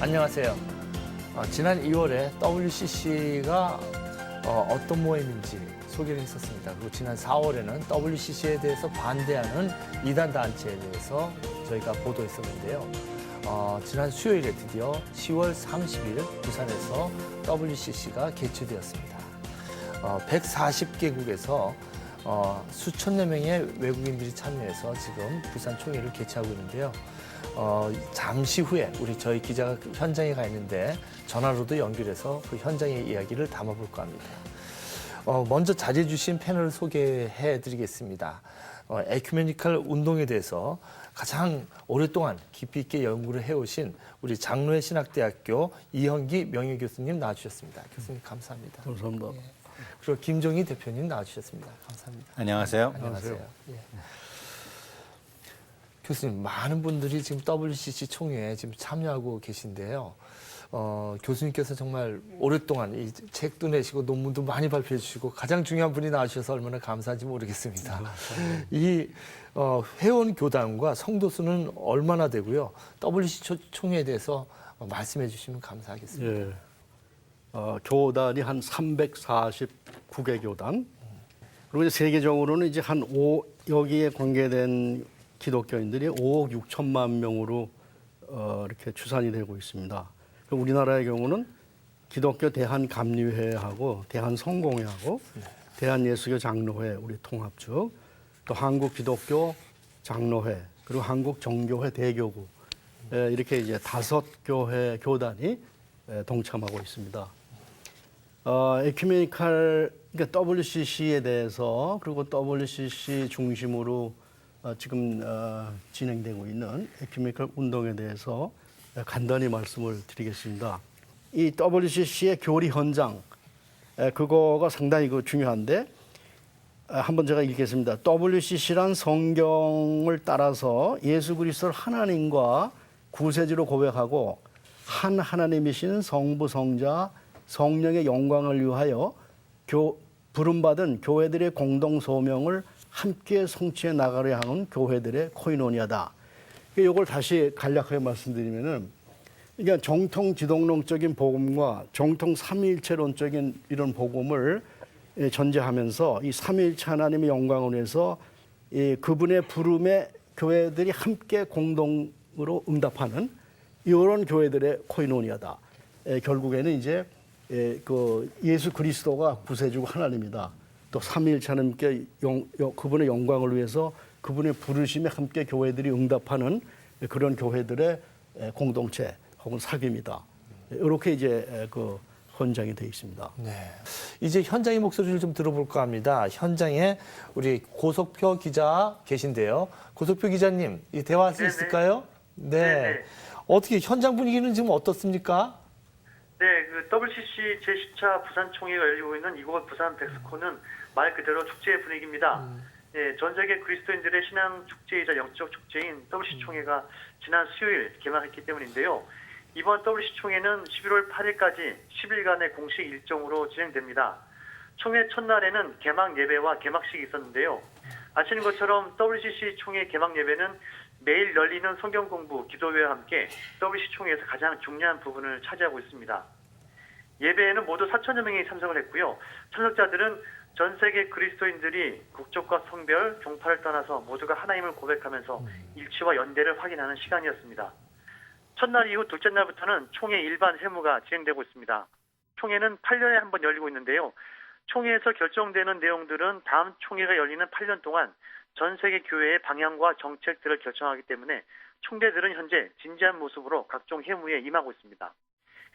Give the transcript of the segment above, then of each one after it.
안녕하세요. 지난 2월에 WCC가 어떤 모임인지 소개를 했었습니다. 그리고 지난 4월에는 WCC에 대해서 반대하는 이단 단체에 대해서 저희가 보도했었는데요. 지난 수요일에 드디어 10월 30일 부산에서 WCC가 개최되었습니다. 140개국에서 수천여 명의 외국인들이 참여해서 지금 부산 총회를 개최하고 있는데요. 잠시 후에 저희 기자가 현장에 가 있는데 전화로도 연결해서 그 현장의 이야기를 담아볼까 합니다. 먼저 자리해 주신 패널을 소개해 드리겠습니다. 에큐메니컬 운동에 대해서 가장 오랫동안 깊이 있게 연구를 해오신 우리 장로회 신학대학교 이현기 명예교수님 나와주셨습니다. 교수님 감사합니다. 감사합니다. 예. 그리고 김종희 대표님 나와주셨습니다. 감사합니다. 안녕하세요. 안녕하세요. 예. 교수님, 많은 분들이 지금 WCC 총회에 지금 참여하고 계신데요. 교수님께서 정말 오랫동안 이 책도 내시고 논문도 많이 발표해 주시고 가장 중요한 분이 나와주셔서 얼마나 감사한지 모르겠습니다. 이 회원 교단과 성도 수는 얼마나 되고요? WCC 총회에 대해서 말씀해 주시면 감사하겠습니다. 예. 교단이 한 349개 교단. 그리고 이제 세계적으로는 이제 여기에 관계된 기독교인들이 5억 6천만 명으로 이렇게 추산이 되고 있습니다. 우리나라의 경우는 기독교 대한감리회하고 대한성공회하고 대한예수교 장로회 우리 통합측, 또 한국기독교 장로회, 그리고 한국정교회 대교구 이렇게 이제 5교회 교단이 동참하고 있습니다. 에큐메니컬 그러니까 WCC에 대해서 그리고 WCC 중심으로 지금 진행되고 있는 에큐메니컬 운동에 대해서 간단히 말씀을 드리겠습니다. 이 WCC의 교리 현장 그거가 상당히 중요한데 한번 제가 읽겠습니다. WCC란 성경을 따라서 예수 그리스도를 하나님과 구세주로 고백하고 한 하나님이신 성부 성자 성령의 영광을 위하여 부름받은 교회들의 공동 소명을 함께 성취해 나가려 하는 교회들의 코이노니아다. 이걸 다시 간략하게 말씀드리면은, 그러니까 정통 지독론적인 복음과 정통 삼위일체론적인 이런 복음을 전제하면서 이 삼위일체 하나님의 영광을 위해서 그분의 부름에 교회들이 함께 공동으로 응답하는 이런 교회들의 코이노니아다. 결국에는 이제 예수 그리스도가 구세주고 하나님이다. 또 삼위일체 하나님께 그분의 영광을 위해서 그분의 부르심에 함께 교회들이 응답하는 그런 교회들의 공동체 혹은 사귐이다. 이렇게 이제 헌장이 되어 있습니다. 네. 이제 현장의 목소리를 좀 들어볼까 합니다. 현장에 우리 고석표 기자 계신데요. 고석표 기자님, 이 대화할 수 있을까요? 네. 네네. 어떻게 현장 분위기는 지금 어떻습니까? 네, WCC 제10차 부산 총회가 열리고 있는 이곳 부산 백스코는 말 그대로 축제의 분위기입니다. 네, 전 세계 그리스도인들의 신앙 축제이자 영적 축제인 WCC 총회가 지난 수요일 개막했기 때문인데요. 이번 WCC 총회는 11월 8일까지 10일간의 공식 일정으로 진행됩니다. 총회 첫날에는 개막 예배와 개막식이 있었는데요. 아시는 것처럼 WCC 총회 개막 예배는 매일 열리는 성경 공부, 기도회와 함께 WCC 총회에서 가장 중요한 부분을 차지하고 있습니다. 예배에는 모두 4천여 명이 참석을 했고요. 참석자들은 전 세계 그리스도인들이 국적과 성별, 종파를 떠나서 모두가 하나님을 고백하면서 일치와 연대를 확인하는 시간이었습니다. 첫날 이후 둘째 날부터는 총회 일반 회무가 진행되고 있습니다. 총회는 8년에 한 번 열리고 있는데요. 총회에서 결정되는 내용들은 다음 총회가 열리는 8년 동안 전 세계 교회의 방향과 정책들을 결정하기 때문에 총대들은 현재 진지한 모습으로 각종 회무에 임하고 있습니다.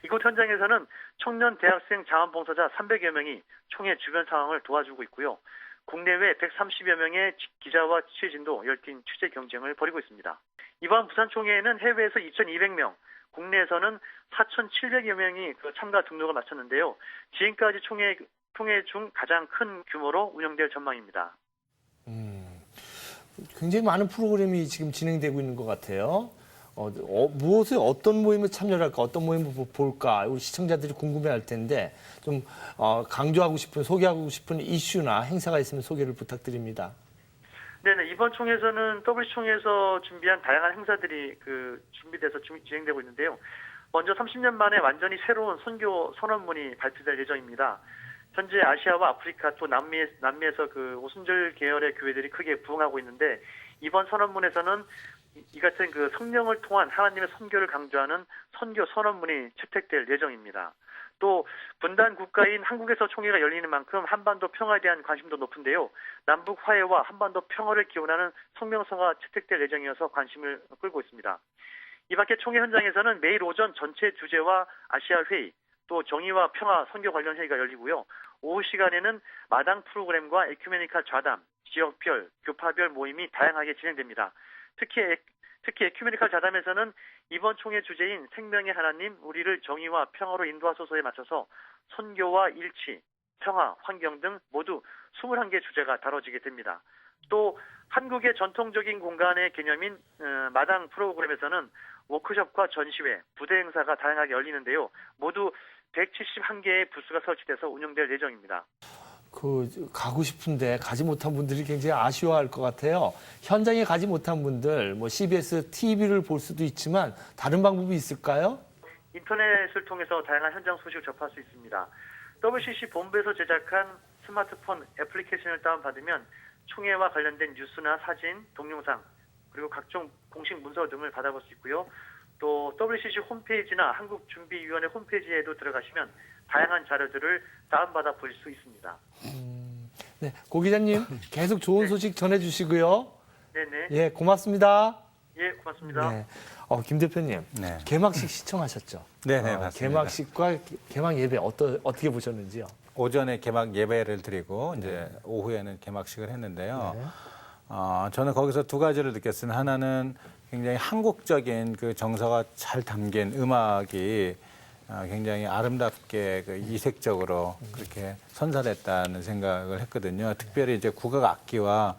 이곳 현장에서는 청년 대학생 자원봉사자 300여 명이 총회 주변 상황을 도와주고 있고요. 국내외 130여 명의 기자와 취재진도 열띤 취재 경쟁을 벌이고 있습니다. 이번 부산 총회에는 해외에서 2,200명, 국내에서는 4,700여 명이 참가 등록을 마쳤는데요. 지금까지 총회 중 가장 큰 규모로 운영될 전망입니다. 굉장히 많은 프로그램이 지금 진행되고 있는 것 같아요. 무엇에 어떤 모임에 참여를 할까, 어떤 모임을 볼까, 우리 시청자들이 궁금해할 텐데 좀 강조하고 싶은, 소개하고 싶은 이슈나 행사가 있으면 소개를 부탁드립니다. 네네, 이번 총회에서는 WCC 총회에서 준비한 다양한 행사들이 준비돼서 진행되고 있는데요. 먼저 30년 만에 완전히 새로운 선교 선언문이 발표될 예정입니다. 현재 아시아와 아프리카 또 남미에서 그 오순절 계열의 교회들이 크게 부흥하고 있는데 이번 선언문에서는 이 같은 그 성령을 통한 하나님의 선교를 강조하는 선교 선언문이 채택될 예정입니다. 또 분단 국가인 한국에서 총회가 열리는 만큼 한반도 평화에 대한 관심도 높은데요. 남북 화해와 한반도 평화를 기원하는 성명서가 채택될 예정이어서 관심을 끌고 있습니다. 이 밖에 총회 현장에서는 매일 오전 전체 주제와 아시아 회의, 또 정의와 평화 선교 관련 회의가 열리고요. 오후 시간에는 마당 프로그램과 에큐메니칼 좌담, 지역별, 교파별 모임이 다양하게 진행됩니다. 특히 에큐메니칼 좌담에서는 이번 총회 주제인 생명의 하나님, 우리를 정의와 평화로 인도하소서에 맞춰서 선교와 일치, 평화, 환경 등 모두 21개 주제가 다뤄지게 됩니다. 또 한국의 전통적인 공간의 개념인 마당 프로그램에서는 워크숍과 전시회, 부대 행사가 다양하게 열리는데요. 모두 171개의 부스가 설치돼서 운영될 예정입니다. 가고 싶은데 가지 못한 분들이 굉장히 아쉬워할 것 같아요. 현장에 가지 못한 분들, 뭐 CBS TV를 볼 수도 있지만 다른 방법이 있을까요? 인터넷을 통해서 다양한 현장 소식을 접할 수 있습니다. WCC 본부에서 제작한 스마트폰 애플리케이션을 다운받으면 총회와 관련된 뉴스나 사진, 동영상, 그리고 각종 공식 문서 등을 받아볼 수 있고요. 또 WCC 홈페이지나 한국준비위원회 홈페이지에도 들어가시면 다양한 자료들을 다운받아 볼 수 있습니다. 네, 고 기자님 계속 좋은 소식 전해주시고요. 네네. 예, 고맙습니다. 예, 고맙습니다. 네. 김 대표님, 네. 개막식 시청하셨죠? 네네, 맞습니다. 개막식과 개막 예배 어떻게 보셨는지요? 오전에 개막 예배를 드리고 이제 오후에는 개막식을 했는데요. 저는 거기서 두 가지를 느꼈습니다. 하나는 굉장히 한국적인 그 정서가 잘 담긴 음악이 굉장히 아름답게 그 이색적으로 그렇게 선사됐다는 생각을 했거든요. 특별히 이제 국악 악기와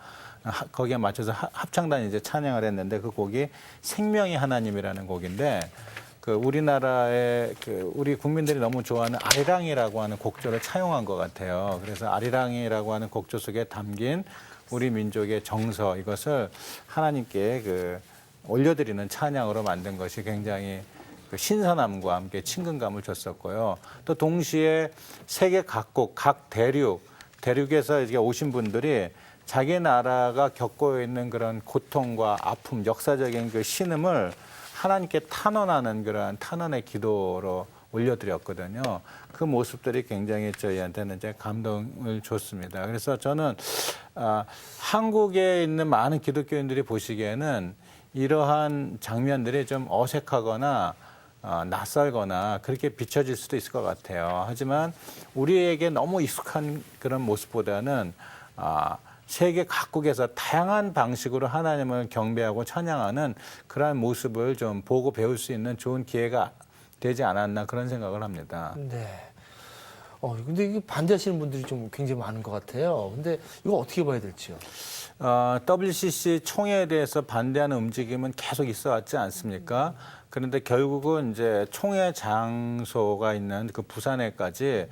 거기에 맞춰서 합창단이 이제 찬양을 했는데 그 곡이 생명의 하나님이라는 곡인데 그 우리나라의 우리 국민들이 너무 좋아하는 아리랑이라고 하는 곡조를 차용한 것 같아요. 그래서 아리랑이라고 하는 곡조 속에 담긴 우리 민족의 정서 이것을 하나님께 올려드리는 찬양으로 만든 것이 굉장히 신선함과 함께 친근감을 줬었고요. 또 동시에 세계 각국, 각 대륙에서 이제 오신 분들이 자기 나라가 겪고 있는 그런 고통과 아픔, 역사적인 그 신음을 하나님께 탄원하는 그러한 탄원의 기도로 올려드렸거든요. 그 모습들이 굉장히 저희한테는 이제 감동을 줬습니다. 그래서 저는 한국에 있는 많은 기독교인들이 보시기에는 이러한 장면들이 좀 어색하거나 낯설거나 그렇게 비춰질 수도 있을 것 같아요. 하지만 우리에게 너무 익숙한 그런 모습보다는 세계 각국에서 다양한 방식으로 하나님을 경배하고 찬양하는 그러한 모습을 좀 보고 배울 수 있는 좋은 기회가 되지 않았나 그런 생각을 합니다. 네. 근데 이게 반대하시는 분들이 좀 굉장히 많은 것 같아요. 근데 이거 어떻게 봐야 될지요? WCC 총회에 대해서 반대하는 움직임은 계속 있어 왔지 않습니까? 그런데 결국은 이제 총회 장소가 있는 그 부산에까지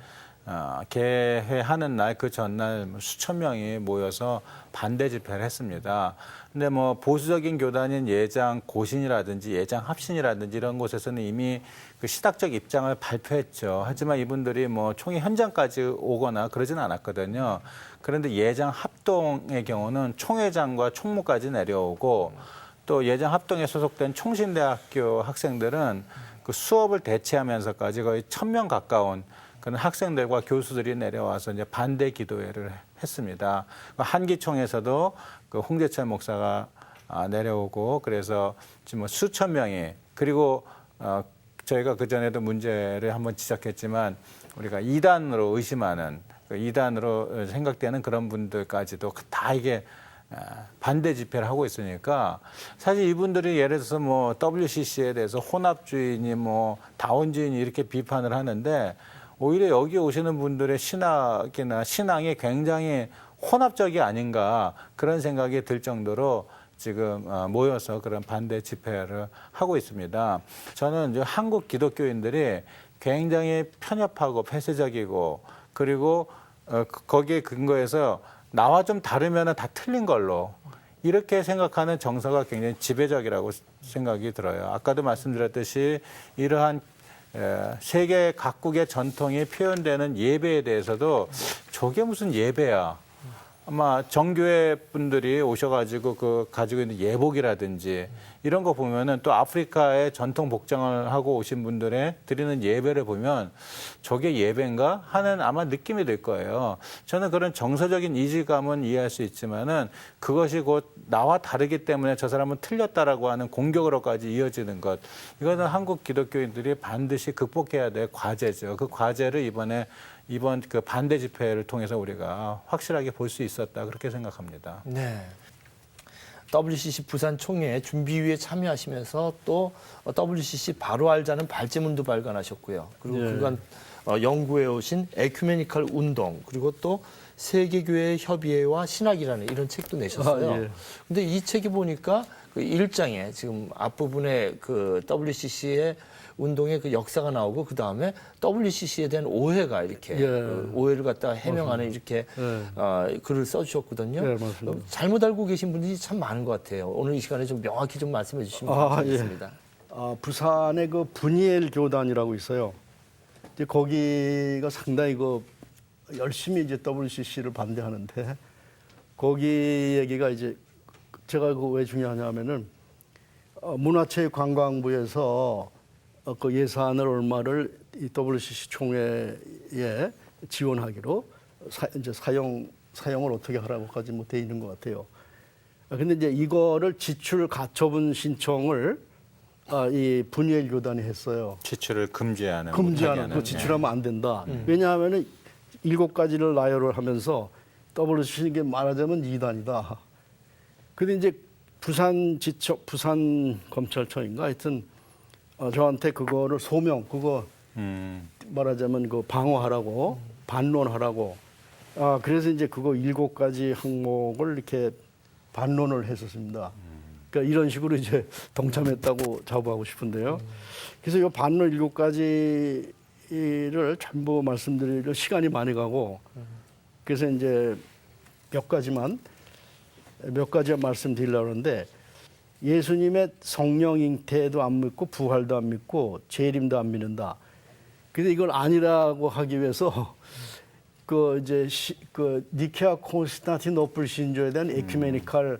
개회하는 날 그 전날 수천 명이 모여서 반대 집회를 했습니다. 근데 뭐 보수적인 교단인 예장 고신이라든지 예장 합신이라든지 이런 곳에서는 이미 그 시각적 입장을 발표했죠. 하지만 이분들이 뭐 총회 현장까지 오거나 그러진 않았거든요. 그런데 예장 합동의 경우는 총회장과 총무까지 내려오고 또 예장 합동에 소속된 총신대학교 학생들은 그 수업을 대체하면서까지 거의 1,000명 가까운 그런 학생들과 교수들이 내려와서 이제 반대 기도회를 했습니다. 한기총에서도 그 홍재철 목사가 내려오고 그래서 지금 뭐 수천 명이 그리고 저희가 그 전에도 문제를 한번 지적했지만 우리가 이단으로 의심하는 이단으로 생각되는 그런 분들까지도 다 이게 반대 집회를 하고 있으니까 사실 이분들이 예를 들어서 뭐 WCC에 대해서 혼합주의니 뭐 다원주의니 이렇게 비판을 하는데 오히려 여기 오시는 분들의 신학이나 신앙이 굉장히 혼합적이 아닌가 그런 생각이 들 정도로 지금 모여서 그런 반대 집회를 하고 있습니다. 저는 이제 한국 기독교인들이 굉장히 편협하고 폐쇄적이고 그리고 거기에 근거해서 나와 좀 다르면 다 틀린 걸로 이렇게 생각하는 정서가 굉장히 지배적이라고 생각이 들어요. 아까도 말씀드렸듯이 이러한 세계 각국의 전통이 표현되는 예배에 대해서도 저게 무슨 예배야? 아마 정교회 분들이 오셔가지고 그 가지고 있는 예복이라든지 이런 거 보면은 또 아프리카의 전통 복장을 하고 오신 분들의 드리는 예배를 보면 저게 예배인가 하는 아마 느낌이 들 거예요. 저는 그런 정서적인 이질감은 이해할 수 있지만은 그것이 곧 나와 다르기 때문에 저 사람은 틀렸다라고 하는 공격으로까지 이어지는 것. 이거는 한국 기독교인들이 반드시 극복해야 될 과제죠. 그 과제를 이번 그 반대 집회를 통해서 우리가 확실하게 볼 수 있었다 그렇게 생각합니다. 네. WCC 부산 총회 준비위에 참여하시면서 또 WCC 바로 알자는 발제문도 발간하셨고요. 그리고 네. 그간 연구해 오신 에큐메니컬 운동 그리고 또 세계교회 협의회와 신학이라는 이런 책도 내셨어요. 아, 예. 근데 이 책이 보니까 그 일장에 지금 앞부분에 그 WCC의 운동의 그 역사가 나오고 그 다음에 WCC에 대한 오해가 이렇게 예. 그 오해를 갖다가 해명하는 이렇게 예. 글을 써주셨거든요. 예, 맞습니다. 잘못 알고 계신 분들이 참 많은 것 같아요. 오늘 이 시간에 좀 명확히 좀 말씀해 주시면 감사하겠습니다. 부산에 그 분이엘 교단이라고 있어요. 이제 거기가 상당히 그 열심히 이제 WCC를 반대하는데 거기 얘기가 이제 제가 그 왜 중요하냐면은 문화체육관광부에서 그 예산을 얼마를 이 WCC 총회에 지원하기로 이제 사용을 어떻게 하라고까지 뭐 돼 있는 것 같아요. 근데 이제 이거를 지출 가처분 신청을 이 분이엘 교단이 했어요. 지출을 금지하는 그 지출하면 안 된다. 왜냐하면은 7가지를 나열을 하면서 WCC에게 말하자면 이단이다. 근데 이제 부산 검찰청인가 하여튼 저한테 그거를 그거 말하자면 그 방어하라고 반론하라고. 그래서 이제 그거 7가지 항목을 이렇게 반론을 했었습니다. 그러니까 이런 식으로 이제 동참했다고 자부하고 싶은데요. 그래서 이 반론 7가지를 전부 말씀드리려 시간이 많이 가고 그래서 이제 몇 가지만 말씀드리려고 하는데 예수님의 성령 잉태도 안 믿고 부활도 안 믿고 재림도 안 믿는다. 근데 이걸 아니라고 하기 위해서 그 니케아 콘스탄티노플 신조에 대한 에큐메니컬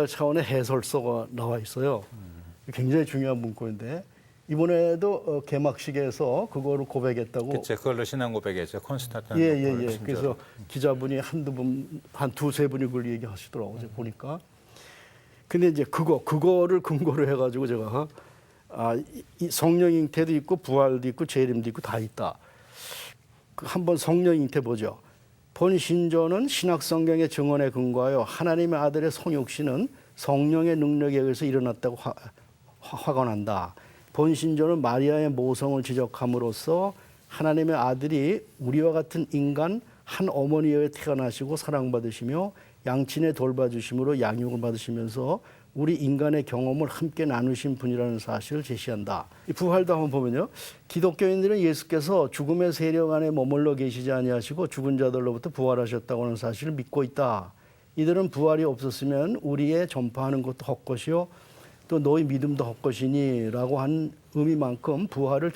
차원의 해설서가 나와 있어요. 굉장히 중요한 문구인데 이번에도 개막식에서 그거를 고백했다고. 그렇죠. 그걸로 신앙 고백했죠. 콘스탄틴. 예. 그래서 기자분이 한 두세 분이 그걸 얘기하시더라고요. 제가 보니까. 근데 이제 그거를 근거로 해가지고 제가 이 성령 잉태도 있고 부활도 있고 재림도 있고 다 있다. 한번 성령 잉태 보죠. 본 신조는 신약 성경의 증언에 근거하여 하나님의 아들의 성육신은 성령의 능력에 의해서 일어났다고 확언한다. 본 신조는 마리아의 모성을 지적함으로써 하나님의 아들이 우리와 같은 인간 한 어머니에 태어나시고 사랑받으시며 양친의 돌봐주심으로 양육을 받으시면서 우리 인간의 경험을 함께 나누신 분이라는 사실을 제시한다. 이 부활도 한번 보면요. 기독교인들은 예수께서 죽음의 세력 안에 머물러 계시지 아니하시고 죽은 자들로부터 부활하셨다고 하는 사실을 믿고 있다. 이들은 부활이 없었으면 우리의 전파하는 것도 헛것이요 또 너희 믿음도 헛것이니 라고 한 의미만큼 부활을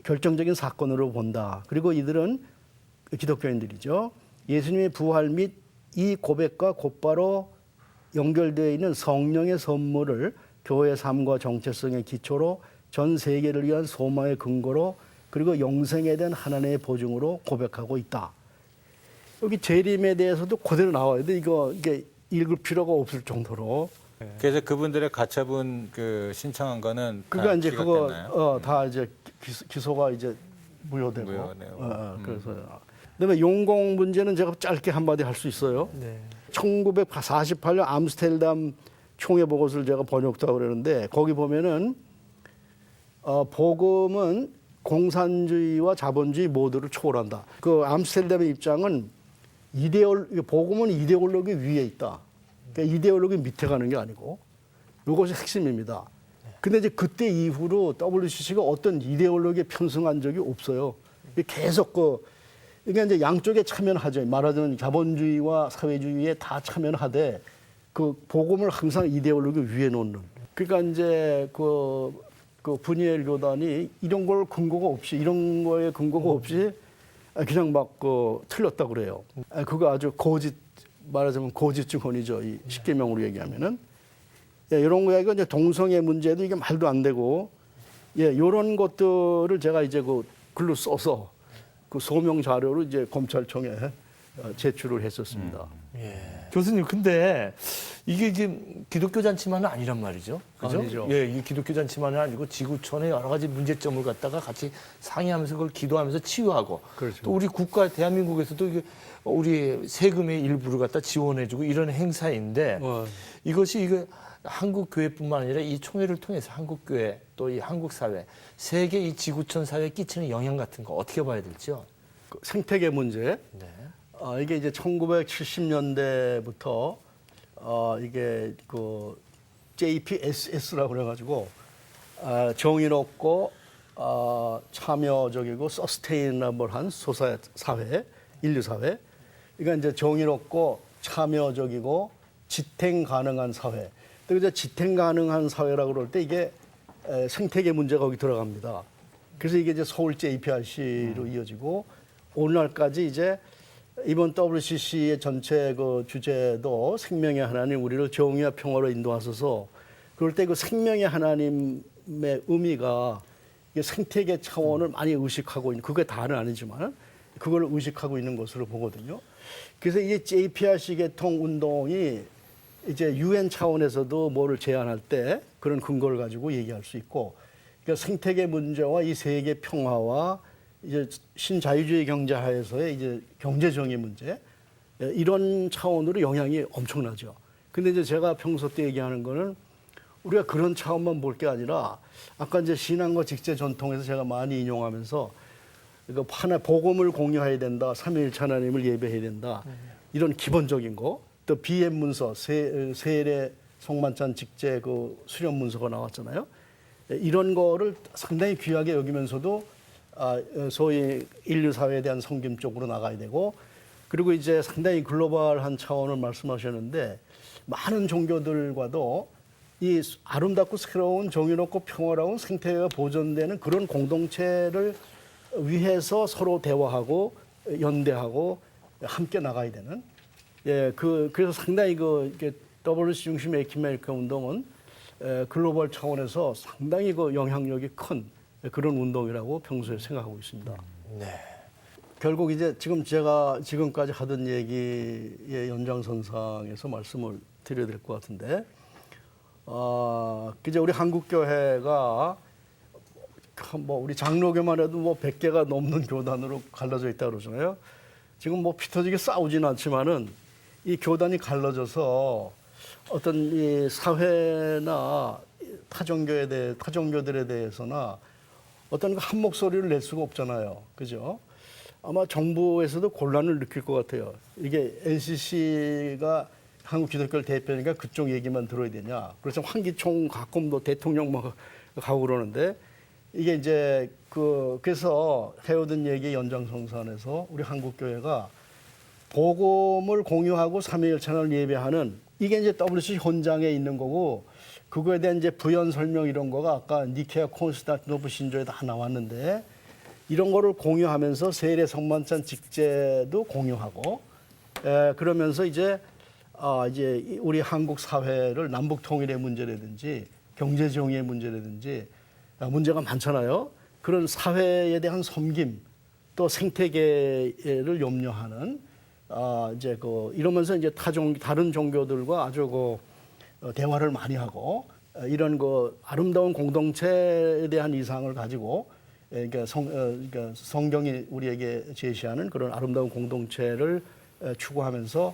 결정적인 사건으로 본다. 그리고 이들은 기독교인들이죠. 예수님의 부활 및 이 고백과 곧바로 연결되어 있는 성령의 선물을 교회의 삶과 정체성의 기초로 전 세계를 위한 소망의 근거로 그리고 영생에 대한 하나님의 보증으로 고백하고 있다. 여기 재림에 대해서도 그대로 나와요. 근데 이게 읽을 필요가 없을 정도로. 그래서 그분들의 가처분 그 신청한 거는 그러니까 이제 기각됐나요? 다 이제 기소가 이제 무효되고. 무효네요. 그래서 그다음에 용공 문제는 제가 짧게 한마디 할 수 있어요. 네. 1948년 암스테르담 총회 보고서를 제가 번역도 하고 그러는데 거기 보면은 복음은 공산주의와 자본주의 모두를 초월한다. 그 암스테르담의 입장은 복음은 이데올로기 위에 있다. 그러니까 이데올로기 밑에 가는 게 아니고 이것이 핵심입니다. 근데 이제 그때 이후로 WCC가 어떤 이데올로기에 편승한 적이 없어요. 계속 그러니까 이제 양쪽에 참여는 하죠. 말하자면 자본주의와 사회주의에 다 참여는 하되 그 복음을 항상 이데올로기 위에 놓는. 그러니까 이제 그 분이엘 교단이 이런 걸 근거가 없이 이런 거에 근거가 없이 그냥 막 틀렸다 그래요. 그거 아주 거짓 말하자면 거짓 증언이죠. 이 십계명으로 얘기하면은 이런 거야 이거 이제 동성애 문제도 이게 말도 안 되고 이런 것들을 제가 이제 그 글로 써서 그 소명 자료로 이제 검찰청에 제출을 했었습니다. 교수님, 근데 이게 지금 기독교 잔치만은 아니란 말이죠. 그죠? 아니죠. 예, 이 기독교 잔치만은 아니고 지구촌의 여러 가지 문제점을 갖다가 같이 상의하면서 그걸 기도하면서 치유하고 그렇죠. 또 우리 국가 대한민국에서도 이게 우리 세금의 일부를 갖다 지원해주고 이런 행사인데 이것이 이거 한국 교회뿐만 아니라 이 총회를 통해서 한국 교회 또 이 한국 사회 세계 이 지구촌 사회에 끼치는 영향 같은 거 어떻게 봐야 될지요? 그 생태계 문제. 네. 이게 이제 1970년대부터 이게 그 JPSS라고 그래가지고 정의롭고 참여적이고 서스테이너블한 사회, 인류 사회. 그러니까 이제 정의롭고 참여적이고 지탱 가능한 사회. 또 이제 지탱 가능한 사회라고 그럴 때 이게 생태계 문제가 거기 들어갑니다. 그래서 이게 이제 서울 JPRC로 이어지고 오늘날까지 이제 이번 WCC의 전체 그 주제도 생명의 하나님 우리를 정의와 평화로 인도하소서. 그럴 때 그 생명의 하나님의 의미가 이게 생태계 차원을 많이 의식하고 있는 그게 다는 아니지만 그걸 의식하고 있는 것으로 보거든요. 그래서 이게 JPRC 개통 운동이 이제 UN 차원에서도 뭐를 제안할 때 그런 근거를 가지고 얘기할 수 있고, 그러니까 생태계 문제와 이 세계 평화와 이제 신자유주의 경제 하에서의 이제 경제 정의 문제 이런 차원으로 영향이 엄청나죠. 근데 이제 제가 평소 때 얘기하는 거는 우리가 그런 차원만 볼 게 아니라 아까 이제 신앙과 직제 전통에서 제가 많이 인용하면서 이거 하나 복음을 공유해야 된다, 삼위일체 하나님을 예배해야 된다 이런 기본적인 거. 또 비엠 문서 세례 성만찬 직제 그 수련 문서가 나왔잖아요. 이런 거를 상당히 귀하게 여기면서도 소위 인류 사회에 대한 섬김 쪽으로 나가야 되고, 그리고 이제 상당히 글로벌한 차원을 말씀하셨는데 많은 종교들과도 이 아름답고 새로운 정의롭고 평화로운 생태계가 보존되는 그런 공동체를 위해서 서로 대화하고 연대하고 함께 나가야 되는 그래서 상당히 이게 WC 중심 에큐메니컬 운동은 글로벌 차원에서 상당히 그 영향력이 큰 그런 운동이라고 평소에 생각하고 있습니다. 네. 결국 이제 지금 제가 지금까지 하던 얘기의 연장선상에서 말씀을 드려야 될 것 같은데, 이제 우리 한국교회가 뭐 우리 장로교만 해도 뭐 100개가 넘는 교단으로 갈라져 있다 그러잖아요. 지금 뭐 피 터지게 싸우지는 않지만은 이 교단이 갈라져서 어떤 이 사회나 타종교들에 대해서나 어떤 한 목소리를 낼 수가 없잖아요. 그죠? 아마 정부에서도 곤란을 느낄 것 같아요. 이게 NCC가 한국 기독교를 대표니까 그쪽 얘기만 들어야 되냐. 그래서 환기총 가끔도 대통령 뭐 가고 그러는데 이게 이제 그래서 해오던 얘기 연장선상에서 우리 한국교회가 복음을 공유하고 삼위일체를 예배하는 이게 이제 WC 현장에 있는 거고, 그거에 대한 이제 부연 설명 이런 거가 아까 니케아 콘스탄티노플 신조에 다 나왔는데 이런 거를 공유하면서 세례 성만찬 직제도 공유하고 그러면서 이제 우리 한국 사회를 남북 통일의 문제라든지 경제 정의의 문제라든지 문제가 많잖아요. 그런 사회에 대한 섬김 또 생태계를 염려하는 이제 이러면서 이제 다른 종교들과 아주 대화를 많이 하고 이런 아름다운 공동체에 대한 이상을 가지고 그러니까 성경이 우리에게 제시하는 그런 아름다운 공동체를 추구하면서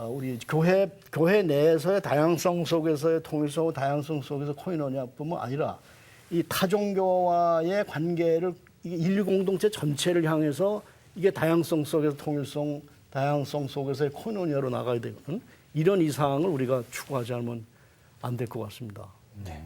우리 교회 내에서의 다양성 속에서의 통일성, 다양성 속에서 코이노니아뿐만 아니라 이 타종교와의 관계를 인류 공동체 전체를 향해서 이게 다양성 속에서 통일성, 다양성 속에서의 코이노니아로 나가야 되거든. 이런 이상을 우리가 추구하지 않으면 안 될 것 같습니다. 네.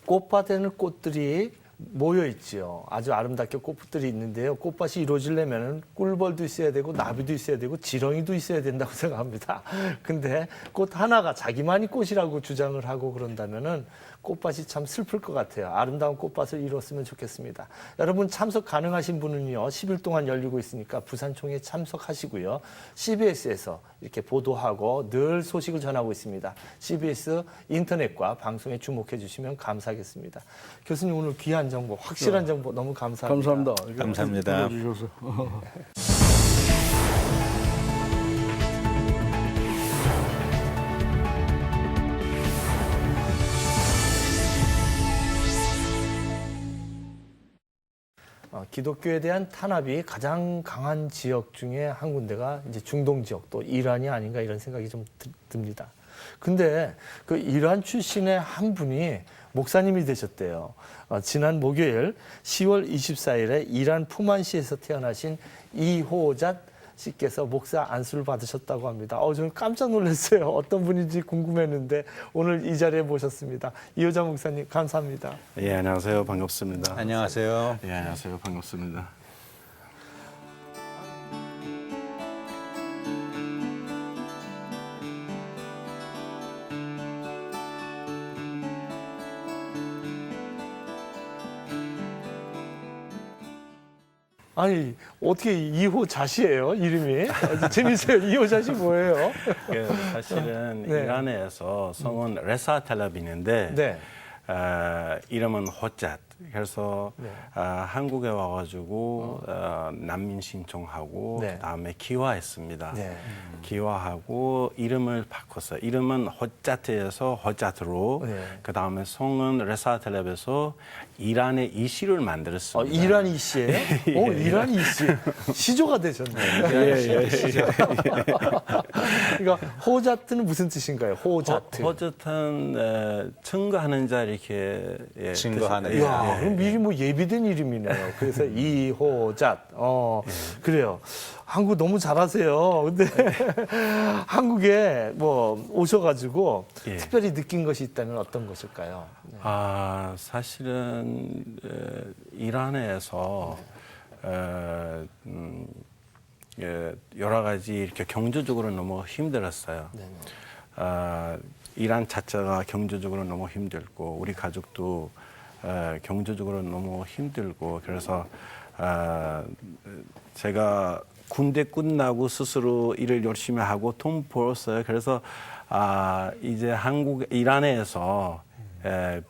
꽃밭에는 꽃들이 모여 있지요. 아주 아름답게 꽃들이 있는데요. 꽃밭이 이루어지려면 꿀벌도 있어야 되고 나비도 있어야 되고 지렁이도 있어야 된다고 생각합니다. 근데 꽃 하나가 자기만이 꽃이라고 주장을 하고 그런다면은 꽃밭이 참 슬플 것 같아요. 아름다운 꽃밭을 이뤘으면 좋겠습니다. 여러분 참석 가능하신 분은요. 10일 동안 열리고 있으니까 부산총회 참석하시고요. CBS에서 이렇게 보도하고 늘 소식을 전하고 있습니다. CBS 인터넷과 방송에 주목해 주시면 감사하겠습니다. 교수님 오늘 귀한 정보, 확실한 정보 너무 감사합니다. 감사합니다. 감사합니다. 불러주셔서. 기독교에 대한 탄압이 가장 강한 지역 중에 한 군데가 이제 중동 지역 또 이란이 아닌가 이런 생각이 좀 듭니다. 근데 그 이란 출신의 한 분이 목사님이 되셨대요. 지난 목요일 10월 24일에 이란 푸만시에서 태어나신 이호잣 씨께서 목사 안수를 받으셨다고 합니다. 저는 깜짝 놀랐어요. 어떤 분인지 궁금했는데 오늘 이 자리에 모셨습니다. 이호잣 목사님 감사합니다. 예, 안녕하세요. 반갑습니다. 안녕하세요. 예, 안녕하세요. 반갑습니다. 아니 어떻게 이호잣이에요 이름이? 재밌어요. 이호잣이 뭐예요? 사실은 네. 이란에서 성은 레사 텔라빈인데 네. 이름은 호잣. 그래서 네. 한국에 와가지고 난민 신청하고 네. 그다음에 기화했습니다. 네. 기화하고 이름을 바꿨어요. 이름은 호잣에서 호잣으로 네. 그다음에 성은 레사 텔라빈에서 이란의 이시를 만들었습니다. 이란 이씨예요? 이란 이씨 시조가 되셨네요. 그러니까 호자트는 무슨 뜻인가요? 호자트. 호잣은 증거하는 자 이렇게 증거하는 뜻이- 이야, 그럼 미리 뭐 예비된 이름이네요. 그래서 이호잣. 그래요. 한국 너무 잘하세요. 근데 한국에 뭐 오셔가지고 예. 특별히 느낀 것이 있다면 어떤 것일까요? 사실은 이란에서 여러 가지 이렇게 경제적으로 너무 힘들었어요. 이란 자체가 경제적으로 너무 힘들고 우리 가족도 경제적으로 너무 힘들고 그래서 제가 군대 끝나고 스스로 일을 열심히 하고 돈 벌었어요. 그래서 이제 이란에서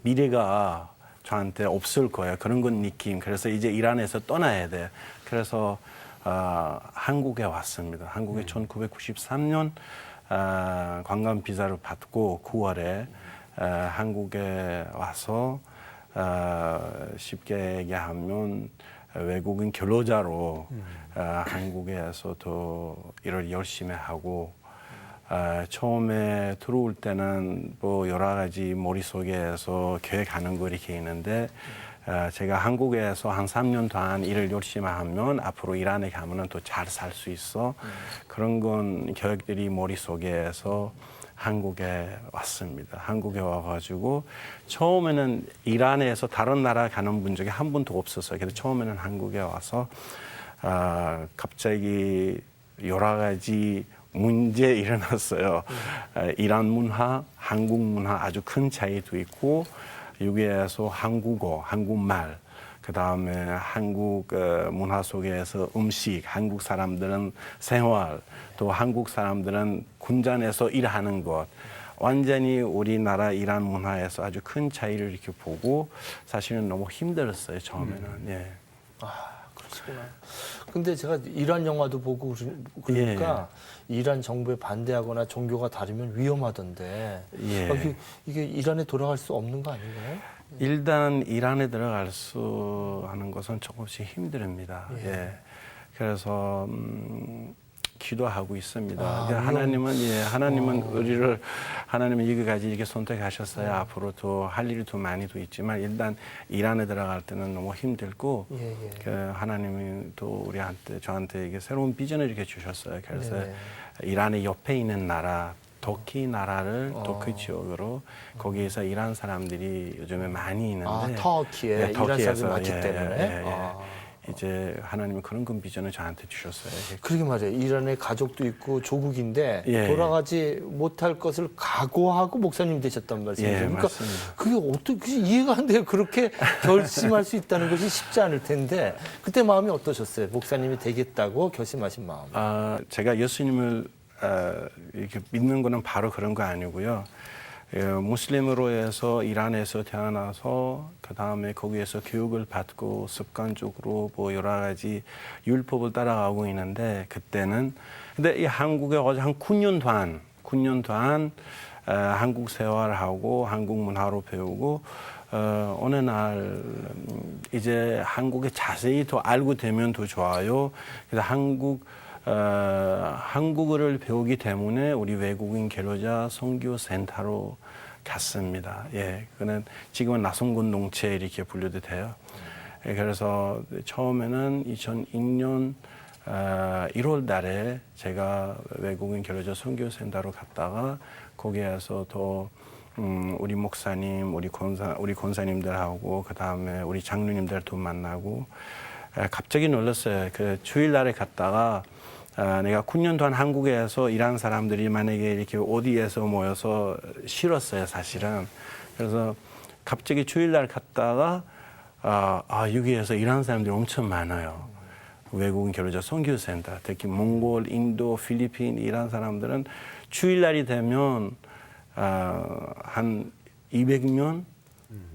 미래가 저한테 없을 거예요. 그런 건 느낌. 그래서 이제 이란에서 떠나야 돼. 그래서 한국에 왔습니다. 한국에 1993년 관광 비자를 받고 9월에 한국에 와서 쉽게 얘기하면 외국인 근로자로 한국에서도 일을 열심히 하고 처음에 들어올 때는 뭐 여러 가지 머릿속에서 계획하는 거 이렇게 있는데 제가 한국에서 한 3년 동안 일을 열심히 하면 앞으로 이란에 가면은 또 잘 살 수 있어. 그런 건 계획들이 머릿속에서 한국에 왔습니다. 한국에 와가지고 처음에는 이란에서 다른 나라 가는 분 중에 한 분도 없었어요. 그래서 처음에는 한국에 와서 갑자기 여러 가지 문제 일어났어요. 이란 문화, 한국 문화 아주 큰 차이도 있고 여기에서 한국어, 한국말, 그 다음에 한국 문화 속에서 음식, 한국 사람들은 생활, 또 한국 사람들은 군전에서 일하는 것, 완전히 우리나라 이란 문화에서 아주 큰 차이를 이렇게 보고 사실은 너무 힘들었어요, 처음에는. 예. 그러시구나. 근데 제가 이란 영화도 보고 그러니까 이란 정부에 반대하거나 종교가 다르면 위험하던데 예. 이게 이란에 돌아갈 수 없는 거 아닌가요? 일단 이란에 들어갈 수 하는 것은 조금씩 힘듭니다. 예. 그래서 기도하고 있습니다. 하나님은 우리를 하나님은 여기까지 이렇게 선택하셨어요. 앞으로도 할 일이 더 많이 더 있지만 일단 이란에 들어갈 때는 너무 힘들고 하나님이 또 저한테 이게 새로운 비전을 이렇게 주셨어요. 그래서 이란의 옆에 있는 나라 터키 나라를 터키 지역으로 거기에서 일하는 사람들이 요즘에 많이 있는데 터키에 네, 이란 사람들이 터키에서, 많기 때문에. 이제 하나님은 그런 큰 비전을 저한테 주셨어요. 그러게 말이에요. 이란에 가족도 있고 조국인데 예. 돌아가지 못할 것을 각오하고 목사님 되셨단 말씀이죠. 예, 그러니까 맞습니다. 그게 어떻게 이해가 안 돼요. 그렇게 결심할 수 있다는 것이 쉽지 않을 텐데 그때 마음이 어떠셨어요? 목사님이 되겠다고 결심하신 마음. 제가 예수님을 이렇게 믿는 거는 바로 그런 거 아니고요. 무슬림으로 해서 이란에서 태어나서 그 다음에 거기에서 교육을 받고 습관적으로 뭐 여러 가지 율법을 따라가고 있는데 그때는 근데 이 한국에 어제 한 9년 동안 한국 생활하고 한국 문화로 배우고 어느 날 이제 한국에 자세히 더 알고 되면 더 좋아요. 그래서 한국어를 배우기 때문에 우리 외국인 개로자 선교 센터로 갔습니다. 예, 그는 지금은 나성 공동체 이렇게 분류도 돼요. 예, 그래서 처음에는 2002년 1월 달에 제가 외국인 개로자 선교 센터로 갔다가 거기에서 더 우리 목사님, 우리 권사님들하고 그 다음에 우리 장로님들도 만나고 갑자기 놀랐어요. 그 주일날에 갔다가 내가 9년 동안 한국에서 일하는 사람들이 만약에 이렇게 어디에서 모여서 싫었어요, 사실은. 그래서 갑자기 주일날 갔다가 여기에서 일하는 사람들이 엄청 많아요. 외국인 개로자 선교센터, 특히 몽골, 인도, 필리핀 일하는 사람들은 주일날이 되면 한 200명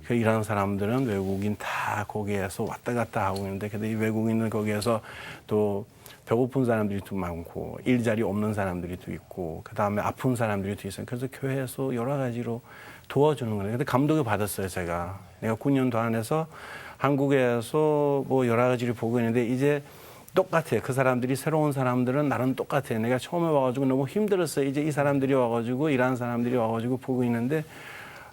그 일하는 사람들은 외국인 다 거기에서 왔다 갔다 하고 있는데 근데 이 외국인은 거기에서 또 배고픈 사람들이 또 많고 일자리 없는 사람들이 또 있고 그 다음에 아픈 사람들이 또 있어요. 그래서 교회에서 여러 가지로 도와주는 거예요. 근데 감동을 받았어요, 제가. 내가 9년 동안 해서 한국에서 뭐 여러 가지를 보고 있는데 이제 똑같아요. 그 사람들이 새로운 사람들은 나름 똑같아요. 내가 처음에 와가지고 너무 힘들었어요. 이제 이 사람들이 와가지고 일하는 사람들이 와가지고 보고 있는데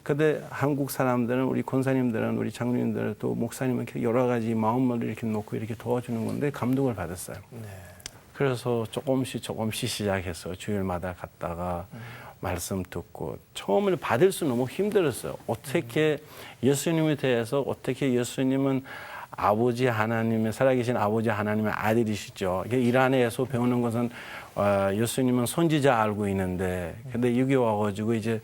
근데 한국 사람들은 우리 권사님들은 우리 장로님들은 또 목사님은 이렇게 여러 가지 마음을 이렇게 놓고 이렇게 도와주는 건데 감동을 받았어요. 네. 그래서 조금씩 시작해서 주일마다 갔다가 말씀 듣고 처음을 받을 수 너무 힘들었어요. 어떻게 예수님에 대해서 어떻게 예수님은 아버지 하나님의 살아계신 아버지 하나님의 아들이시죠. 이란에서 배우는 것은 예수님은 선지자 알고 있는데 근데 여기 와가지고 이제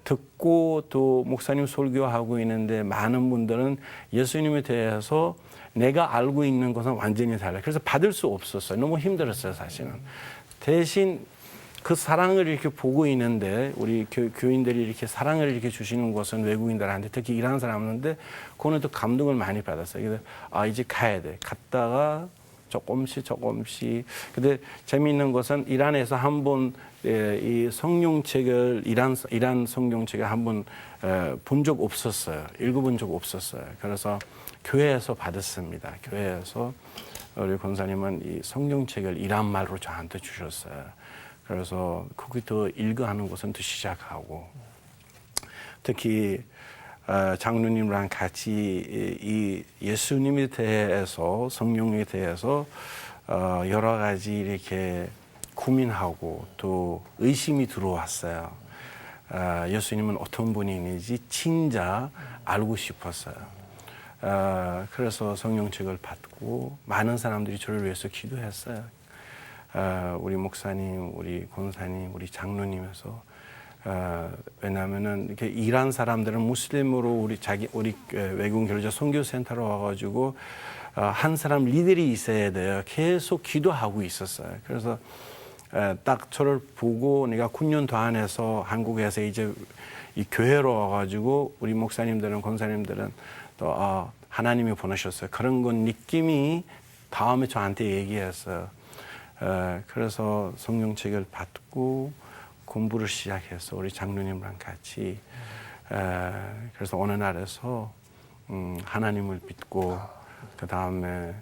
듣고 또 목사님 설교하고 있는데 많은 분들은 예수님에 대해서 내가 알고 있는 것은 완전히 달라요. 그래서 받을 수 없었어요. 너무 힘들었어요, 사실은. 대신 그 사랑을 이렇게 보고 있는데 우리 교인들이 이렇게 사랑을 이렇게 주시는 것은 외국인들한테 특히 일하는 사람인데 그거는 또 감동을 많이 받았어요. 그래서 이제 가야 돼. 갔다가 조금씩. 근데 재미있는 것은 이란에서 한번 이 성경책을 이란 성경책을 한번 본 적 없었어요. 읽어본 적 없었어요. 그래서 교회에서 받았습니다. 교회에서 우리 권사님은 이 성경책을 이란 말로 저한테 주셨어요. 그래서 거기서 읽어하는 것은 또 시작하고 특히 장로님랑 같이 이 예수님에 대해서 성령에 대해서 여러 가지 이렇게 고민하고 또 의심이 들어왔어요. 예수님은 어떤 분인지 진짜 알고 싶었어요. 그래서 성령책을 받고 많은 사람들이 저를 위해서 기도했어요. 우리 목사님, 우리 권사님, 우리 장로님에서 왜냐하면은 이렇게 이란 사람들은 무슬림으로 우리 외국인 개로자 선교센터로 와가지고 한 사람 리더리 있어야 돼요. 계속 기도하고 있었어요. 그래서 딱 저를 보고 내가 9년 동안에서 한국에서 이제 이 교회로 와가지고 우리 목사님들은 권사님들은 또 하나님이 보내셨어요. 그런 건 느낌이 다음에 저한테 얘기했어요. 그래서 성경책을 받고 공부를 시작해서 우리 장로님랑 같이 그래서 어느 날에서 하나님을 믿고 그 다음에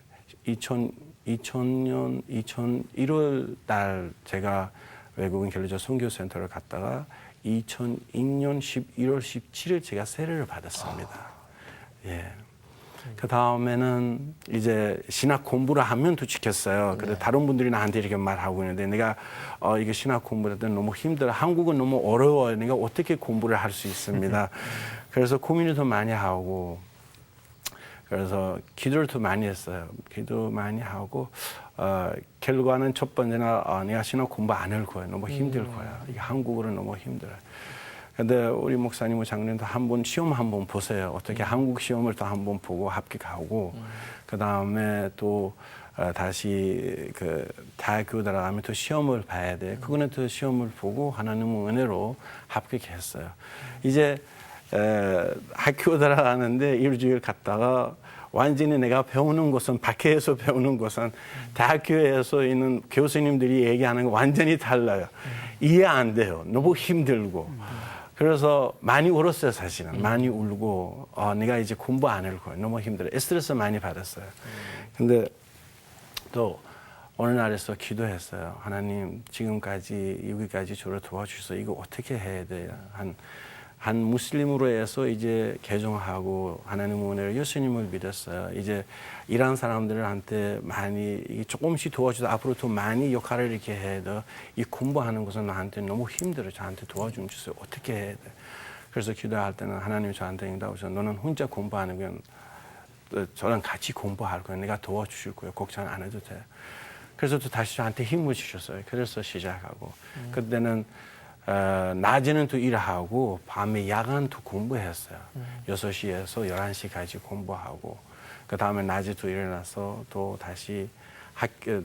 2001월 달 제가 외국인 개로자 선교센터를 갔다가 2002년 11월 17일 제가 세례를 받았습니다. 예. 그 다음에는 이제 신학 공부를 하면 또 지켰어요. 그래서 다른 분들이 나한테 이렇게 말하고 있는데 내가 이게 신학 공부를 할 때 너무 힘들어. 한국은 너무 어려워요. 내가 어떻게 공부를 할 수 있습니다. 그래서 고민을 더 많이 하고 그래서 기도를 더 많이 했어요. 기도 많이 하고 결과는 첫 번째는 내가 신학 공부 안 할 거야. 너무 힘들 거야. 이게 한국어는 너무 힘들어요. 근데 우리 목사님, 장로님도 한번 시험 한번 보세요. 어떻게 한국 시험을 또 한번 보고 합격하고 그 다음에 또 다시 그 대학교 들어가면 또 시험을 봐야 돼. 그거는 또 시험을 보고 하나님 은혜로 합격했어요. 이제 학교 들어가는데 일주일 갔다가 완전히 내가 배우는 것은 밖에서 배우는 것은 대학교에서 있는 교수님들이 얘기하는 거 완전히 달라요. 이해 안 돼요. 너무 힘들고. 그래서 많이 울었어요, 사실은. 많이 울고 내가 이제 공부 안 할 거야. 너무 힘들어. 스트레스 많이 받았어요. 근데 또 어느 날에서 기도했어요. 하나님 지금까지 여기까지 저를 도와주셔서 이거 어떻게 해야 돼요? 한 무슬림으로 해서 이제 개종하고 하나님 은혜로 예수님을 믿었어요. 이제 이란 사람들한테 많이 조금씩 도와주서 앞으로 더 많이 역할을 이렇게 해야 돼. 이 공부하는 것은 나한테 너무 힘들어. 저한테 도와좀 주세요. 어떻게 해야 돼? 그래서 기도할 때는 하나님이 저한테 응답하셔서 너는 혼자 공부하는 건 저랑 같이 공부할 거야. 내가 도와주실 거예요. 걱정 안 해도 돼. 그래서 또 다시 저한테 힘을 주셨어요. 그래서 시작하고 그때는 낮에는 또 일하고 밤에 야간 또 공부했어요. 6시에서 11시까지 공부하고 그 다음에 낮에 또 일어나서 또 다시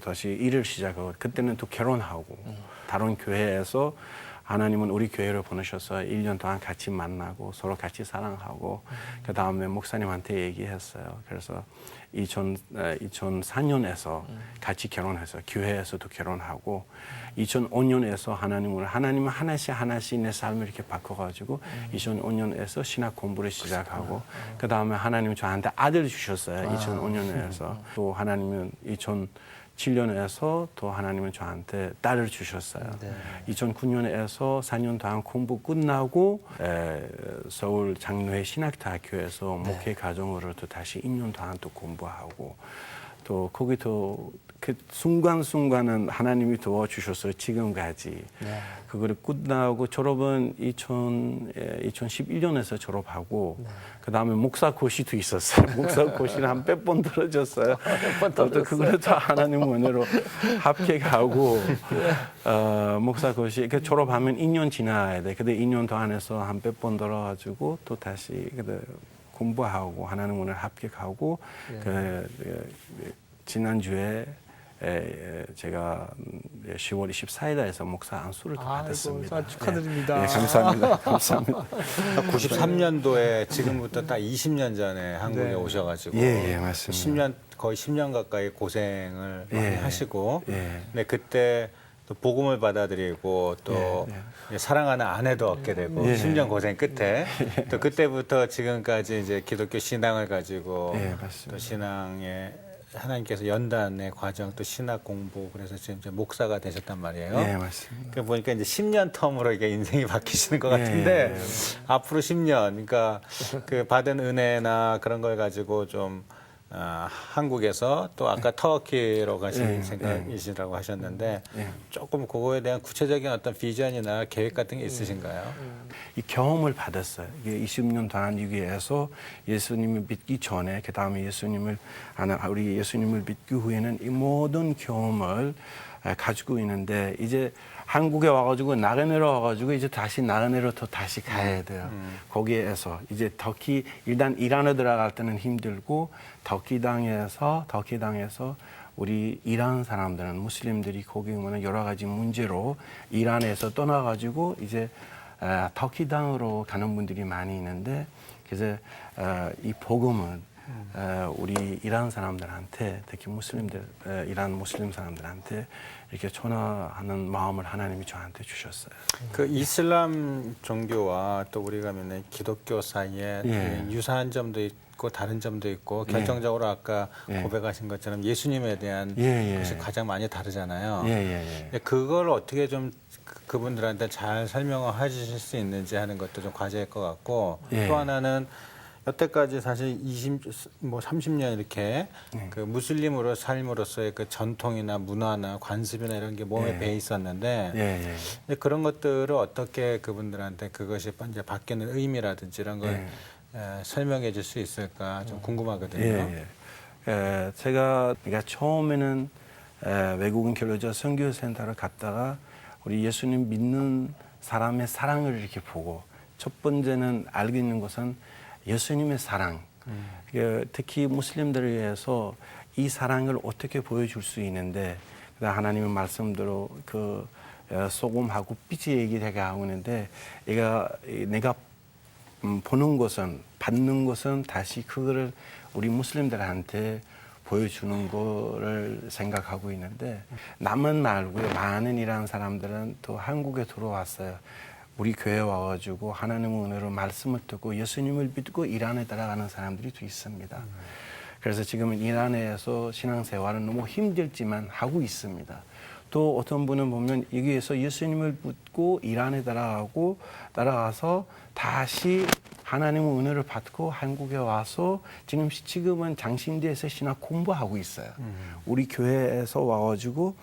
다시 일을 시작하고 그때는 또 결혼하고 다른 교회에서 하나님은 우리 교회를 보내셔서 1년 동안 같이 만나고 서로 같이 사랑하고 그 다음에 목사님한테 얘기했어요. 그래서 2004년에서 같이 결혼해서 교회에서도 결혼하고 2005년에서 하나님은 하나씩 내 삶을 이렇게 바꿔가지고 2005년에서 신학 공부를 시작하고 그 다음에 하나님 저한테 아들을 주셨어요. 2005년에서 또 하나님은 2007년에서 또 하나님은 저한테 딸을 주셨어요. 2009년에서 4년 동안 공부 끝나고 서울 장로회 신학대학교에서 목회 과정으로 또 다시 2년 동안 또 공부하고 또 거기도 그 순간순간은 하나님이 도와주셔서 지금까지 그거를 끝나고 졸업은 2011년에서 졸업하고 그 다음에 목사고시도 있었어요. 목사고시는 한 100번 떨어졌어요. 또 그거를 다 하나님 은혜로 합격하고 목사고시 졸업하면 2년 지나야 돼. 근데 2년 동안에서 한 100번 떨어가지고 또 다시 공부하고 하나님 은혜로 합격하고 지난주에 제가 10월 24일에서 목사 안수를 받았습니다. 축하드립니다. 네, 감사합니다. 감사합니다. 93년도에 지금부터 딱 20년 전에 한국에 오셔가지고 맞습니다. 거의 10년 가까이 고생을 많이 하시고 예. 네, 그때 또 복음을 받아들이고 또 사랑하는 아내도 얻게 되고 10년 고생 끝에 또 그때부터 지금까지 이제 기독교 신앙을 가지고 또 신앙에 하나님께서 연단의 과정 또 신학 공부 그래서 지금 이제 목사가 되셨단 말이에요. 네, 맞습니다. 그 보니까 이제 10년 텀으로 이게 인생이 바뀌시는 것 같은데 앞으로 10년 그러니까 그 받은 은혜나 그런 걸 가지고 좀 한국에서 또 아까 터키로 가실 생각이시라고 하셨는데 조금 그거에 대한 구체적인 어떤 비전이나 계획 같은 게 있으신가요? 이 경험을 받았어요. 이게 20년 동안 여기에서 예수님을 믿기 전에 그 다음에 우리 예수님을 믿기 후에는 이 모든 경험을 가지고 있는데 이제 한국에 와가지고 나그네로 와가지고 이제 다시 나그네로 또 다시 가야 돼요. 거기에서 이제 터키 일단 이란에 들어갈 때는 힘들고 터키 땅에서 우리 이란 사람들은 무슬림들이 거기 오면 여러 가지 문제로 이란에서 떠나가지고 이제 터키 땅으로 가는 분들이 많이 있는데 그래서 이 복음은 우리 이란 사람들한테 특히 이란 무슬림 사람들한테 이렇게 전하는 마음을 하나님이 저한테 주셨어요. 그 이슬람 종교와 또 우리가 믿는 기독교 사이에 유사한 점도 있고 다른 점도 있고 결정적으로 아까 고백하신 것처럼 예수님에 대한 것이 가장 많이 다르잖아요. 그걸 어떻게 좀 그분들한테 잘 설명을 해주실 수 있는지 하는 것도 좀 과제일 것 같고 또 하나는 여태까지 사실 30년 이렇게 그 무슬림으로 삶으로서의 그 전통이나 문화나 관습이나 이런 게 몸에 배 있었는데 근데 그런 것들을 어떻게 그분들한테 그것이 이제 바뀌는 의미라든지 이런 걸 설명해 줄 수 있을까 좀 궁금하거든요. 제가 그러니까 처음에는 외국인 교류자 선교센터를 갔다가 우리 예수님 믿는 사람의 사랑을 이렇게 보고 첫 번째는 알고 있는 것은 예수님의 사랑. 특히 무슬림들을 위해서 이 사랑을 어떻게 보여줄 수 있는데 하나님의 말씀대로 그 소금하고 빛의 얘기를 하고 있는데 내가 보는 것은 받는 것은 다시 그거를 우리 무슬림들한테 보여주는 거를 생각하고 있는데 남은 말고요. 많은 이란 사람들은 또 한국에 들어왔어요. 우리 교회 와가지고 하나님의 은혜로 말씀을 듣고 예수님을 믿고 이란에 따라가는 사람들이 또 있습니다. 그래서 지금은 이란에서 신앙생활은 너무 힘들지만 하고 있습니다. 또 어떤 분은 보면 여기에서 예수님을 믿고 이란에 따라가서 다시 하나님의 은혜를 받고 한국에 와서 지금은 장신대에서 신학 공부하고 있어요. 우리 교회에서 와가지고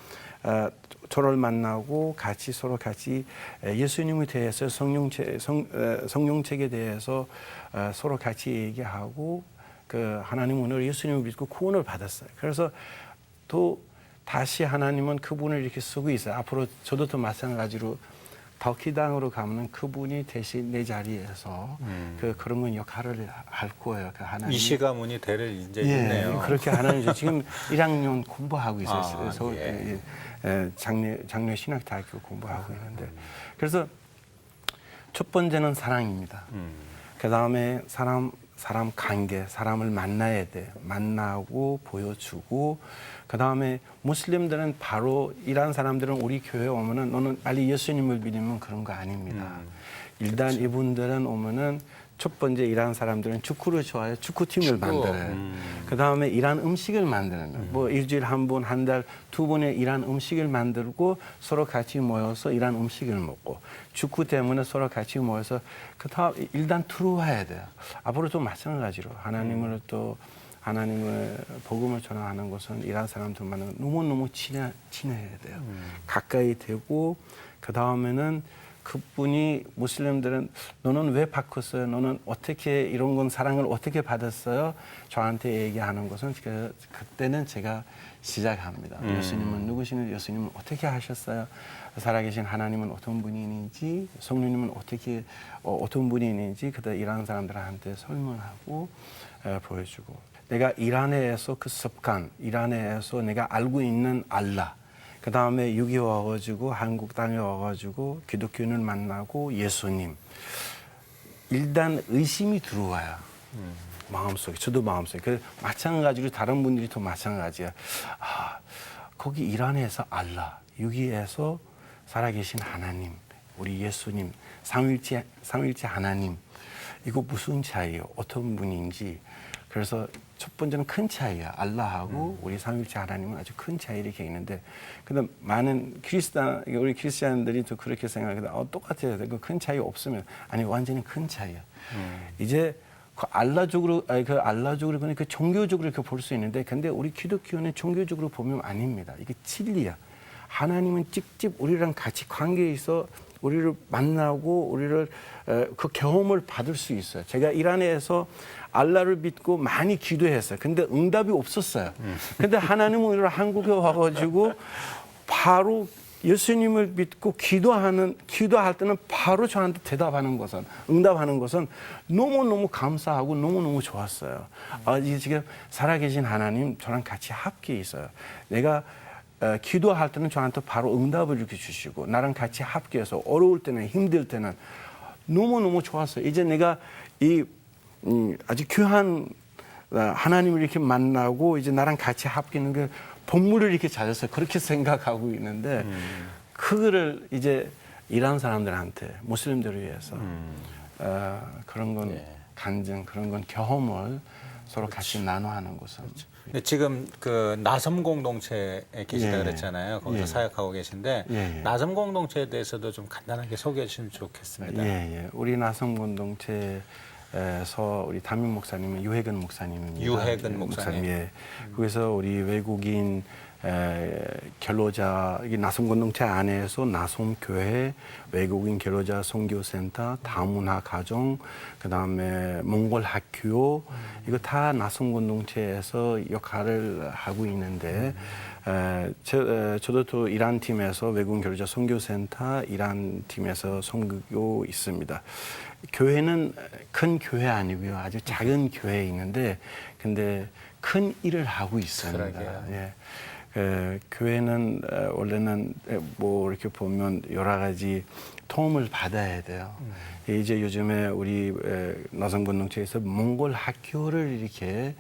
저를 만나고 서로 같이 예수님에 대해서 성령책에 대해서 서로 같이 얘기하고 그 하나님 은혜로 예수님을 믿고 구원을 받았어요. 그래서 또 다시 하나님은 그분을 이렇게 쓰고 있어요. 앞으로 저도 또 마찬가지로 덕희당으로 가면 그분이 대신 내 자리에서 그런 건 역할을 할 거예요. 그 하나님. 이시 가문이 대를 이제 있네요. 그렇게 하나님 지금 1학년 공부하고 있어요. 장례 신학대학교 공부하고 있는데 그래서 첫 번째는 사랑입니다. 그 다음에 사람 관계, 사람을 만나야 돼. 만나고 보여주고 그 다음에 무슬림들은 바로 이란 사람들은 우리 교회 오면은 너는 빨리 예수님을 믿으면 그런 거 아닙니다. 일단 그렇죠. 이분들은 오면은 첫 번째 이란 사람들은 축구를 좋아해요. 축구팀을 만들어요. 그 다음에 이란 음식을 만드는 뭐 일주일 한 번, 한 달, 두 번에 이란 음식을 만들고 서로 같이 모여서 이란 음식을 먹고 축구 때문에 서로 같이 모여서 그 다음 일단 들어와야 돼요. 앞으로도 마찬가지로 하나님을 하나님의 복음을 전하는 것은 이란 사람들만은 너무너무 친해야 돼요. 가까이 되고 그 다음에는 그분이 무슬림들은 너는 왜 바꿨어요? 너는 어떻게 이런 건 사랑을 어떻게 받았어요? 저한테 얘기하는 것은 그때는 제가 시작합니다. 예수님은 누구신지 예수님은 어떻게 하셨어요? 살아계신 하나님은 어떤 분인지 성령님은 어떤 분인지 그때 이란 사람들한테 설명하고 보여주고 내가 이란에서 그 습관, 이란에서 내가 알고 있는 알라 그 다음에 여기 와가지고 한국 땅에 와가지고 기독교인을 만나고 예수님 일단 의심이 들어와요. 마음속에 저도 마음속에 그 마찬가지로 다른 분들이 또 마찬가지야. 거기 이란에서 알라 여기에서 살아계신 하나님 우리 예수님 삼위일체 하나님 이거 무슨 차이예요? 어떤 분인지 그래서 첫 번째는 큰 차이야. 알라하고 우리 삼위일체 하나님은 아주 큰 차이 이렇게 있는데, 그다음 많은 우리 크리스찬들이 또 그렇게 생각해요. 똑같아요. 그 큰 차이 없으면 아니 완전히 큰 차이야. 이제 그 알라적으로 그러니까 그 종교적으로 이렇게 볼 수 있는데, 근데 우리 기독교는 종교적으로 보면 아닙니다. 이게 진리야. 하나님은 직접 우리랑 같이 관계에 있어 우리를 만나고 우리를 그 경험을 받을 수 있어요. 제가 이란에서 알라를 믿고 많이 기도했어요. 근데 응답이 없었어요. 근데 하나님은 우리를 한국에 와가지고 바로 예수님을 믿고 기도할 때는 바로 저한테 응답하는 것은 너무너무 감사하고 너무너무 좋았어요. 이게 지금 살아계신 하나님 저랑 같이 함께 있어요. 내가 기도할 때는 저한테 바로 응답을 이렇게 주시고 나랑 같이 함께해서 어려울 때는 힘들 때는 너무너무 좋았어요. 이제 내가 아주 귀한 하나님을 이렇게 만나고 이제 나랑 같이 합기는 그 본물을 이렇게 찾아서 그렇게 생각하고 있는데 그거를 이제 이란 사람들한테 무슬림들을 위해서 그런 건 간증 그런 건 경험을 서로 같이 나눠하는 것은. 근데 지금 그 나섬 공동체에 계시다 그랬잖아요. 거기서 사역하고 계신데 나섬 공동체에 대해서도 좀 간단하게 소개해 주시면 좋겠습니다. 우리 나섬 공동체 에서 우리 담임 목사님은 유해근 목사님입니다. 유해근 목사님. 예. 그래서 우리 외국인 결로자 나섬 공동체 안에서 나섬 교회 외국인 결로자 선교센터 다문화 가정 그다음에 몽골 학교 이거 다 나섬 공동체에서 역할을 하고 있는데 저도 또 이란 팀에서 외국인 결로자 선교센터 이란 팀에서 선교 있습니다. 교회는 큰 교회 아니고요. 아주 작은 교회에 있는데 근데 큰 일을 하고 있습니다. 그러게요. 예. 교회는 원래는 뭐 이렇게 보면 여러 가지 도움을 받아야 돼요. 이제 요즘에 우리 나성공동체에서 몽골 학교를 이렇게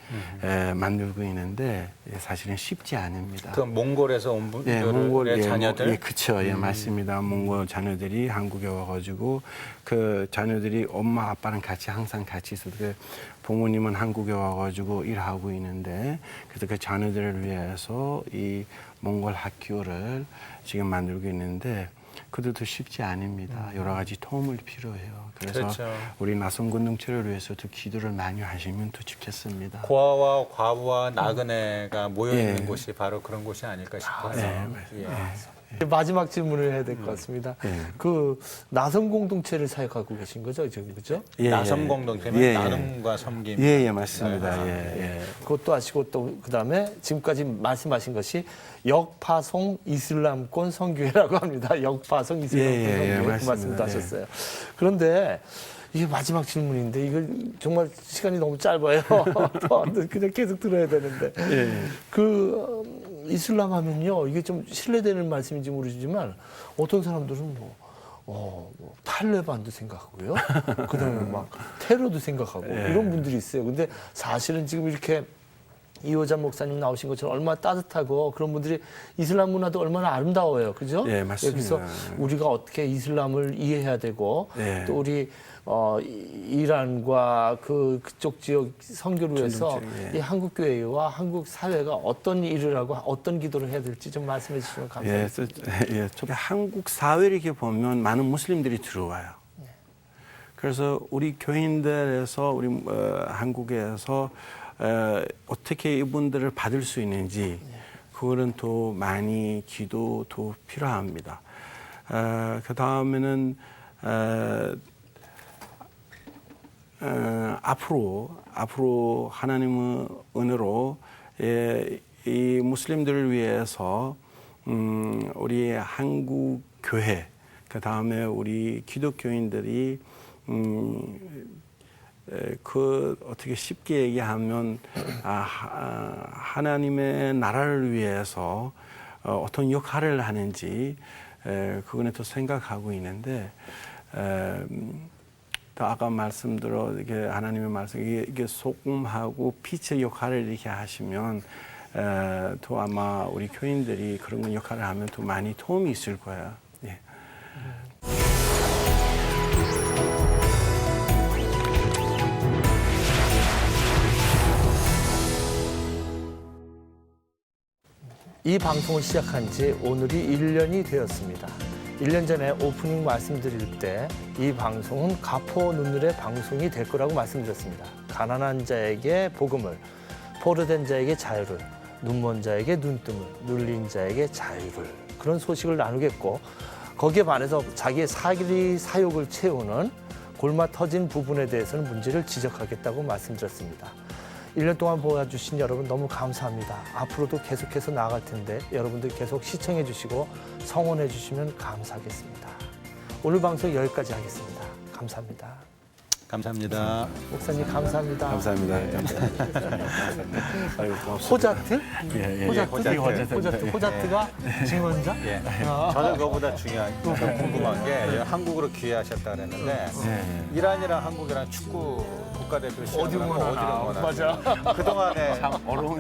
만들고 있는데 사실은 쉽지 않습니다. 그 몽골에서 온 예, 분들의 자녀들? 예, 그렇죠. 예, 맞습니다. 몽골 자녀들이 한국에 와가지고 그 자녀들이 엄마 아빠랑 같이 항상 같이 있어서 그 부모님은 한국에 와가지고 일하고 있는데 그래서 그 자녀들을 위해서 이 몽골 학교를 지금 만들고 있는데 그것도 쉽지 않습니다. 여러 가지 도움을 필요해요. 그래서 그렇죠. 우리 나성 공동체를 위해서도 기도를 많이 하시면 더 좋겠습니다. 고아와 과부와 나그네가 모여 있는 예. 곳이 바로 그런 곳이 아닐까 싶어요. 예. 마지막 질문을 해야 될 것 같습니다. 예. 그 나성 공동체를 사역하고 계신 거죠, 지금 그죠? 예, 나섬 예. 공동체는 예, 예. 나눔과 섬김. 예, 맞습니다. 네. 예, 예. 그것도 아시고 또 그다음에 지금까지 말씀하신 것이 역파송 이슬람권 선교회라고 합니다. 역파송 이슬람권 예, 예, 예, 선교회 그 맞습니다. 말씀도 하셨어요. 그런데 이게 마지막 질문인데 이거 정말 시간이 너무 짧아요. 그냥 계속 들어야 되는데 예. 그 이슬람 하면요 이게 좀 신뢰되는 말씀인지 모르지만 어떤 사람들은 뭐 탈레반도 생각하고요. 그다음에 막 테러도 생각하고 예. 이런 분들이 있어요. 근데 사실은 지금 이렇게 이호자 목사님 나오신 것처럼 얼마나 따뜻하고 그런 분들이 이슬람 문화도 얼마나 아름다워요. 그죠? 예, 맞습니다. 여기서 우리가 어떻게 이슬람을 이해해야 되고 예. 또 우리 이란과 그쪽 지역 선교를 위해서 전통적인, 예. 이 한국 교회와 한국 사회가 어떤 일을 하고 어떤 기도를 해야 될지 좀 말씀해 주시면 감사하겠습니다. 예, 저기 한국 사회를 이렇게 보면 많은 무슬림들이 들어와요. 그래서 우리 교인들에서 우리 한국에서 어떻게 이분들을 받을 수 있는지 그거는 또 많이 기도도 필요합니다. 그 다음에는 앞으로 하나님의 은혜로 이 무슬림들을 위해서 우리 한국 교회 그 다음에 우리 기독교인들이 그 어떻게 쉽게 얘기하면 하나님의 나라를 위해서 어떤 역할을 하는지 그거는 또 생각하고 있는데 또 아까 말씀대로 이게 하나님의 말씀 이게 소금하고 빛의 역할을 이렇게 하시면 또 아마 우리 교인들이 그런 역할을 하면 또 많이 도움이 있을 거예요. 예. 이 방송을 시작한 지 오늘이 1년이 되었습니다. 1년 전에 오프닝 말씀드릴 때 이 방송은 가포 눈늘의 방송이 될 거라고 말씀드렸습니다. 가난한 자에게 복음을, 포로된 자에게 자유를, 눈먼 자에게 눈뜸을, 눌린 자에게 자유를 그런 소식을 나누겠고 거기에 반해서 자기의 사욕을 채우는 골마 터진 부분에 대해서는 문제를 지적하겠다고 말씀드렸습니다. 1년 동안 보아주신 여러분 너무 감사합니다. 앞으로도 계속해서 나아갈 텐데 여러분들 계속 시청해 주시고 성원해 주시면 감사하겠습니다. 오늘 방송 여기까지 하겠습니다. 감사합니다. 감사합니다. 목사님 감사합니다. 감사합니다. 아이고, 고맙습니다. 호자트? 예, 호자트가 증언자? 예. 저는 그거보다 중요한 궁금한 게 한국으로 귀화하셨다 그랬는데 이란이랑 한국이랑 축구 국가대표 시합을 어디 하면 원하나. 어디를 원하세요? 맞아. 그동안에 어려운